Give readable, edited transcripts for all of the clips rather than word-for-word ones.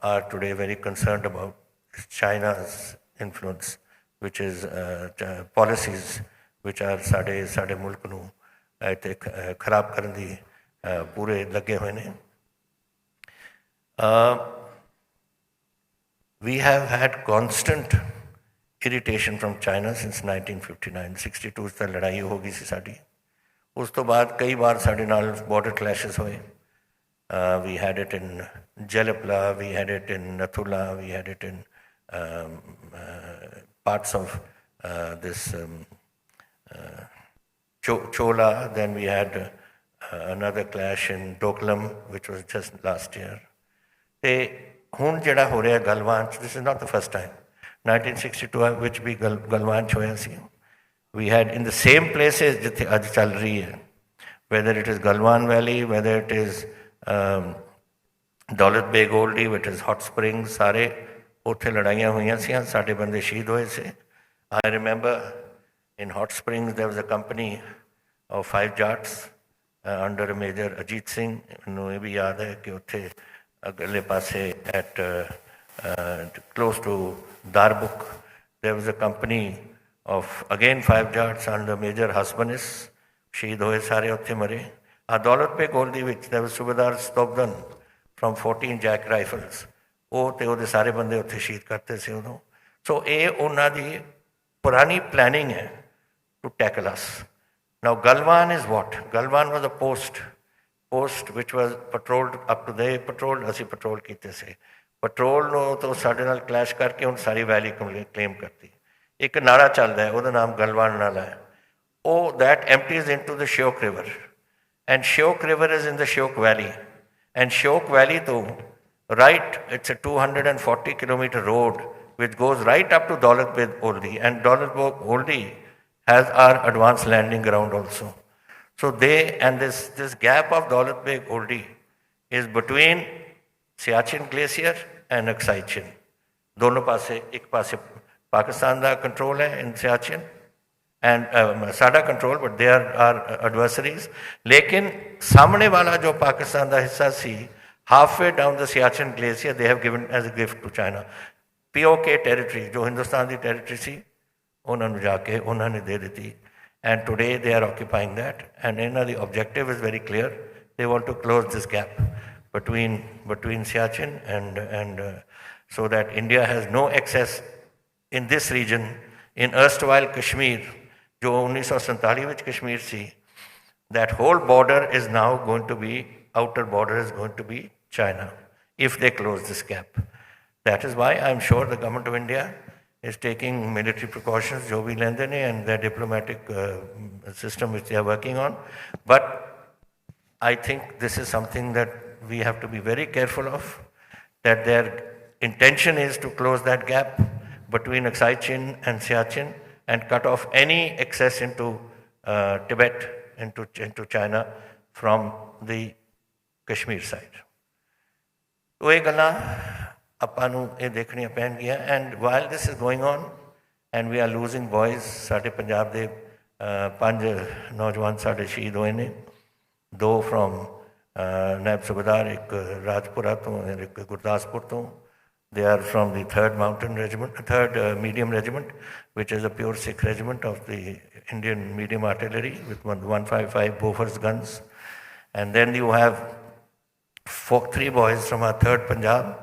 are today very concerned about China's influence, which is policies which are ਸਾਡੇ ਮੁਲਕ ਨੂੰ ਇੱਥੇ ਖਰਾਬ ਕਰਨ ਦੀ ਪੂਰੇ ਲੱਗੇ ਹੋਏ ਨੇ. We have had constant irritation from China since 1959. 62 तक लड़ाई हो गई सी साड़ी. उस तो बाद कई बार साढ़े नाल border clashes होए. We had it in Jalapla, we had it in Nathula, we had it in parts of this Chola. Then we had another clash in Doklam, which was just last year. ਹੁਣ ਜਿਹੜਾ ਹੋ ਰਿਹਾ ਗਲਵਾਨ 'ਚ, this is not the first time. 1962 ਵਿੱਚ ਵੀ ਗਲਵਾਨ 'ਚ ਹੋਇਆ ਸੀ. We had in the same places ਜਿੱਥੇ ਅੱਜ ਚੱਲ ਰਹੀ ਹੈ, whether it is Galwan Valley, whether it is Daulat Beg Oldie, which is Hot Springs, ਸਾਰੇ ਉੱਥੇ ਲੜਾਈਆਂ ਹੋਈਆਂ ਸੀ, ਸਾਡੇ ਬੰਦੇ ਸ਼ਹੀਦ ਹੋਏ ਸੀ. I remember in Hot Springs there was a company of 5 Jats under Major Ajit Singh. ਮੈਨੂੰ ਇਹ ਵੀ ਯਾਦ ਹੈ ਕਿ ਉੱਥੇ ਅਗਲੇ ਪਾਸੇ at close to Darbuk there was a company of again 5 Jats under Major Husbanis. ਸ਼ਹੀਦ ਹੋਏ ਸਾਰੇ ਉੱਥੇ ਮਰੇ. ਦੌਲਤ ਬੇਗ ਗੋਲਡੀ ਵਿੱਚ there was Subedar Stobdan from 14 Jack Rifles. ਉਹ ਤੇ ਉਹਦੇ ਸਾਰੇ ਬੰਦੇ ਉੱਥੇ ਸ਼ਹੀਦ ਕਰਤੇ ਸੀ ਉਦੋਂ. ਸੋ ਇਹ ਉਹਨਾਂ ਦੀ ਪੁਰਾਣੀ ਪਲੈਨਿੰਗ ਹੈ to tackle us. Now Galwan is what? Galwan was a post which was patrolled up to the patrol. ਅਸੀਂ patrol ਕੀਤੇ ਸੀ. ਪੈਟਰੋਲ ਨੂੰ ਤਾਂ ਸਾਡੇ ਨਾਲ ਕਲੈਸ਼ ਕਰਕੇ ਹੁਣ ਸਾਰੀ ਵੈਲੀ ਕਲੇਮ ਕਰਤੀ. ਇੱਕ ਨਾਲਾ ਚੱਲਦਾ ਹੈ, ਉਹਦਾ ਨਾਮ ਗਲਵਾਨ ਨਾਲਾ ਹੈ. ਉਹ that empties into the Shyok River, and Shyok River is in the Shyok Valley, and Shyok Valley to right, it's a 240 kilometer road which goes right up to Daulat Beg Oldie, and Daulat Beg Oldie has our advanced landing ground also. So this gap of Daulat Beg Oldie is between Siachen Glacier and Aksai Chin. दोनों पासे, एक पासे पाकिस्तान का control है in Siachen and साडा control, but they are our adversaries. लेकिन सामने वाला जो पाकिस्तान का हिस्सा सी, halfway down the Siachen Glacier they have given as a gift to China. POK territory जो हिंदुस्तान की territory सी, उन्होंने जाके उन्होंने दे दी. And today they are occupying that, and the objective is very clear. They want to close this gap between Siachen and so that India has no access in this region. In erstwhile Kashmir, जो 1947 ਵਿੱਚ Kashmir C, that whole border is now going to be, outer border is going to be China if they close this gap. That is why I am sure the government of India is taking military precautions, जो भी लेंदे ने, and their diplomatic system which they are working on. But I think this is something that we have to be very careful of, that their intention is to close that gap between Aksai Chin and Siachen and cut off any access into Tibet, into China from the Kashmir side. तो ये गल्लां ਆਪਾਂ ਨੂੰ ਇਹ ਦੇਖਣੀਆਂ ਪੈਣਗੀਆਂ. and while this is going on and we are losing boys, ਸਾਡੇ ਪੰਜਾਬ ਦੇ 5 ਨੌਜਵਾਨ ਸਾਡੇ ਸ਼ਹੀਦ ਹੋਏ ਨੇ. 2 from ਨਾਇਬ ਸੂਬੇਦਾਰ, ਇੱਕ ਰਾਜਪੁਰਾ ਤੋਂ, ਇੱਕ ਗੁਰਦਾਸਪੁਰ ਤੋਂ. They are from the 3rd Mountain Regiment, 3rd Medium Regiment, which is a pure Sikh regiment of the Indian Medium Artillery with 155 Bofors guns. And then you have 3 boys from our 3rd Punjab,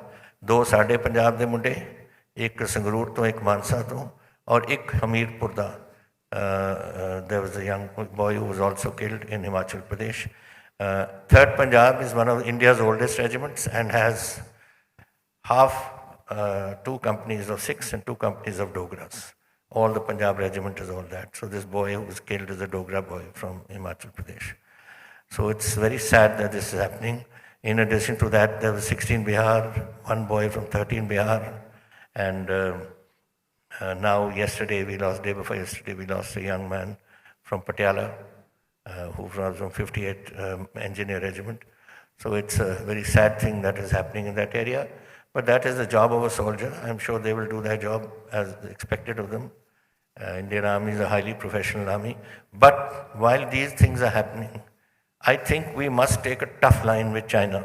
2 ਸਾਡੇ ਪੰਜਾਬ ਦੇ ਮੁੰਡੇ, ਇੱਕ ਸੰਗਰੂਰ ਤੋਂ, ਇੱਕ ਮਾਨਸਾ ਤੋਂ, ਔਰ ਇੱਕ ਹਮੀਰਪੁਰ ਦਾ. There was a young boy who was also killed in Himachal Pradesh. 3rd Punjab is one of India's oldest regiments and has half 2 companies of Sikhs and 2 companies of Dogras. All the Punjab regiment is all that. So this boy who was killed is a Dogra boy from Himachal Pradesh. So it's very sad that this is happening. In addition to that, there was 16 Bihar, 1 boy from 13 Bihar, and now day before yesterday, we lost a young man from Patiala, who was from 58 Engineer Regiment. So it's a very sad thing that is happening in that area. But that is the job of a soldier. I'm sure they will do their job as expected of them. Indian Army is a highly professional army. But while these things are happening, I think we must take a tough line with China.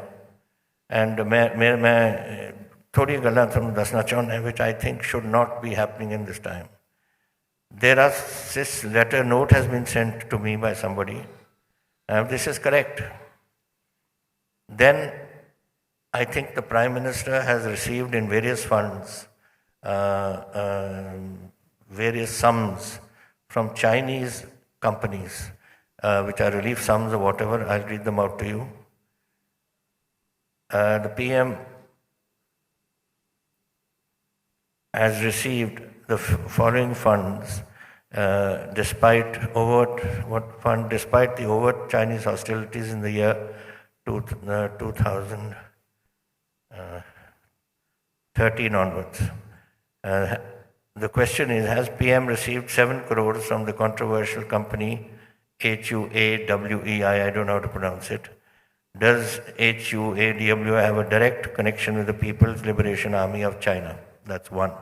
And मैं थोड़ी गल्लां तुहानूं दसना चाहुंदा which I think should not be happening in this time. This letter note has been sent to me by somebody. This is correct. Then I think the Prime Minister has received in various funds various sums from Chinese companies, which are relief sums or whatever. I'll read them out to you. The PM has received the following funds despite the overt Chinese hostilities in the year 2013 onwards. The question is, has PM received 7 crores from the controversial company HUAWEI? I don't know how to pronounce it. Does HUAWEI have a direct connection with the People's Liberation Army of China? That's one.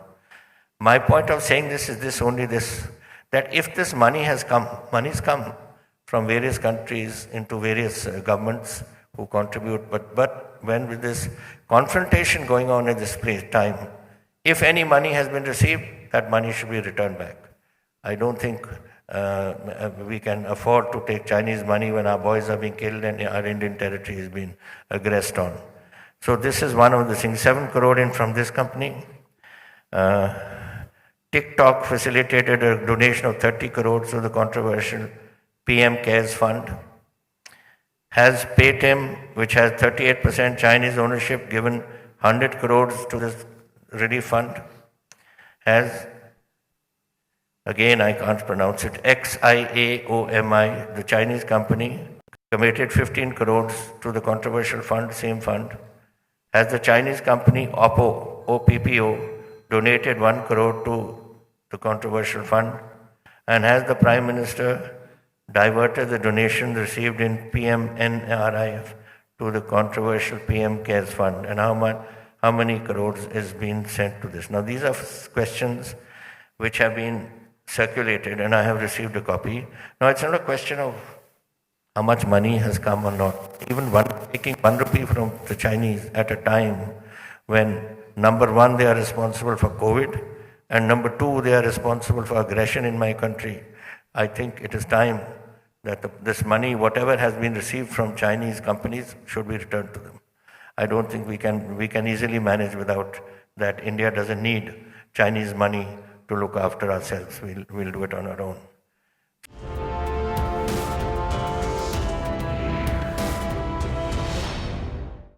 My point of saying this is that if this money's come from various countries into various governments who contribute, but when with this confrontation going on at this time, if any money has been received, that money should be returned back. I don't think we can afford to take Chinese money when our boys are being killed and our Indian territory is being aggressed on. So this is one of the things. 7 crore in from this company. TikTok facilitated a donation of 30 crores to the controversial PM Cares Fund. Has Paytm, which has 38% Chinese ownership, given 100 crores to this relief fund? Has, again I can't pronounce it, XIAOMI, the Chinese company, committed 15 crores to the controversial fund, same fund? Has the Chinese company OPPO donated 1 crore to the controversial fund? And has the Prime Minister diverted the donations received in PMNRIF to the controversial PM Cares Fund? And how many crores is being sent to this? Now these are questions which have been circulated and I have received a copy. Now it's not a question of how much money has come or not. Even taking 1 rupee from the Chinese at a time when, number one, they are responsible for COVID, and number two, they are responsible for aggression in my country. I think it is time that this money, whatever has been received from Chinese companies, should be returned to them. I don't think we can easily manage without that. India doesn't need Chinese money to look after ourselves. We'll do it on our own.